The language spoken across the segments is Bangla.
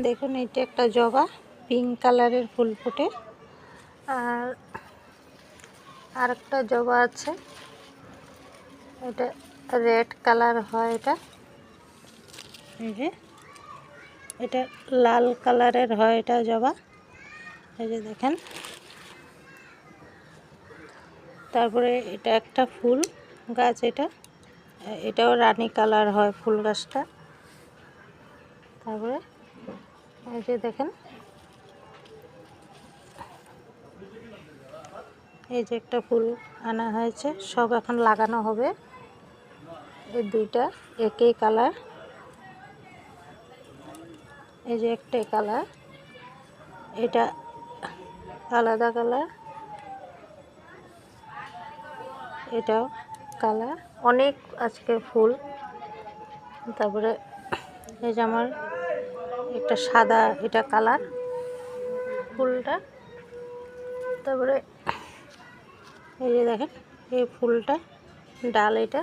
দেখুন এটা একটা জবা, পিঙ্ক কালারের ফুল ফোটে। আর আরেকটা জবা আছে, এটা রেড কালার হয়। এই যে এটা লাল কালারের হয়, এটা জবা। এই যে দেখেন। তারপরে এটা একটা ফুল গাছ, এটাও রানী কালার হয় ফুল গাছটা। তারপরে এই যে দেখেন, এই যে একটা ফুল আনা হয়েছে, সব এখন লাগানো হবে। এই দুইটা একই কালার, এই যে একটাই কালার, এটা আলাদা কালার, এটাও কালার, অনেক আজকে ফুল। তারপরে এই যে আমার একটা সাদা, এটা কালার ফুলটা। তারপরে এই যে দেখেন এই ফুলটা ডাল, এটা।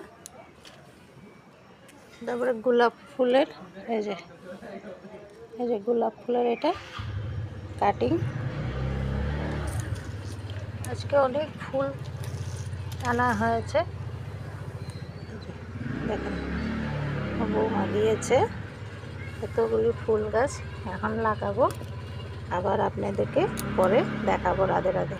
তারপরে গোলাপ ফুলের, এই যে গোলাপ ফুলের এটা কাটিং। আজকে অনেক ফুল আনা হয়েছে, দেখেন বৌমা দিয়েছে এতগুলি ফুল গাছ। এখন লাগাবো, আবার আপনাদেরকে পরে দেখাবো। রাধে রাধে।